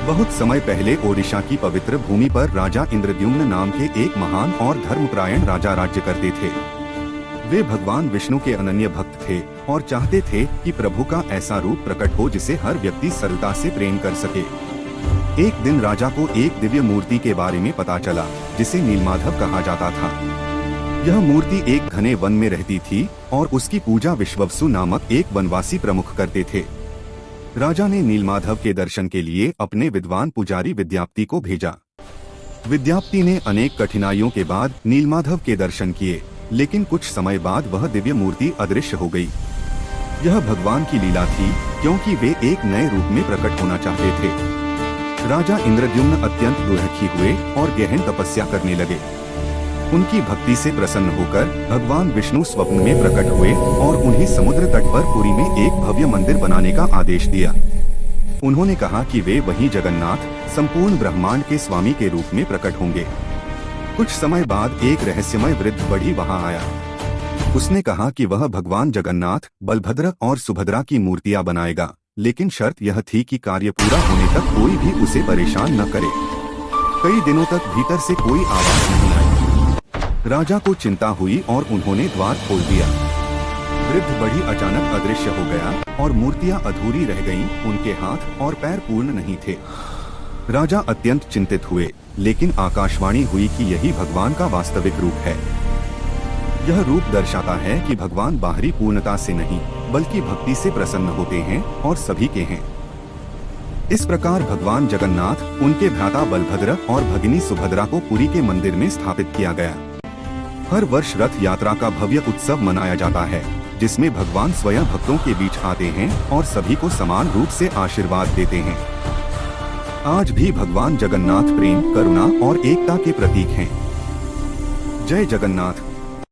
बहुत समय पहले ओडिशा की पवित्र भूमि पर राजा इंद्रद्युम्न नाम के एक महान और धर्मपरायण राजा राज्य करते थे। वे भगवान विष्णु के अनन्य भक्त थे और चाहते थे कि प्रभु का ऐसा रूप प्रकट हो जिसे हर व्यक्ति सरलता से प्रेम कर सके। एक दिन राजा को एक दिव्य मूर्ति के बारे में पता चला जिसे नीलमाधव कहा जाता था। यह मूर्ति एक घने वन में रहती थी और उसकी पूजा विश्ववसु नामक एक वनवासी प्रमुख करते थे। राजा ने नीलमाधव के दर्शन के लिए अपने विद्वान पुजारी विद्याप्ति को भेजा। विद्याप्ति ने अनेक कठिनाइयों के बाद नीलमाधव के दर्शन किए, लेकिन कुछ समय बाद वह दिव्य मूर्ति अदृश्य हो गई। यह भगवान की लीला थी, क्योंकि वे एक नए रूप में प्रकट होना चाहते थे। राजा इंद्रद्युम्न अत्यंत दुखी हुए और गहन तपस्या करने लगे। उनकी भक्ति से प्रसन्न होकर भगवान विष्णु स्वप्न में प्रकट हुए और उन्हें समुद्र तट पर पुरी में एक भव्य मंदिर बनाने का आदेश दिया। उन्होंने कहा कि वे वहीं जगन्नाथ, संपूर्ण ब्रह्मांड के स्वामी के रूप में प्रकट होंगे। कुछ समय बाद एक रहस्यमय वृद्ध बढ़ी वहां आया। उसने कहा कि वह भगवान जगन्नाथ, बलभद्र और सुभद्रा की मूर्तियां बनाएगा, लेकिन शर्त यह थी कि कार्य पूरा होने तक कोई भी उसे परेशान न करे। कई दिनों तक भीतर से कोई आवाज नहीं आई। राजा को चिंता हुई और उन्होंने द्वार खोल दिया। वृद्ध बढ़ी अचानक अदृश्य हो गया और मूर्तियां अधूरी रह गईं, उनके हाथ और पैर पूर्ण नहीं थे। राजा अत्यंत चिंतित हुए, लेकिन आकाशवाणी हुई कि यही भगवान का वास्तविक रूप है। यह रूप दर्शाता है कि भगवान बाहरी पूर्णता से नहीं, बल्कि भक्ति से प्रसन्न होते हैं और सभी के हैं। इस प्रकार भगवान जगन्नाथ, उनके भ्राता बलभद्र और भगिनी सुभद्रा को पुरी के मंदिर में स्थापित किया गया। हर वर्ष रथ यात्रा का भव्य उत्सव मनाया जाता है, जिसमें भगवान स्वयं भक्तों के बीच आते हैं और सभी को समान रूप से आशीर्वाद देते हैं। आज भी भगवान जगन्नाथ प्रेम, करुणा और एकता के प्रतीक हैं। जय जगन्नाथ।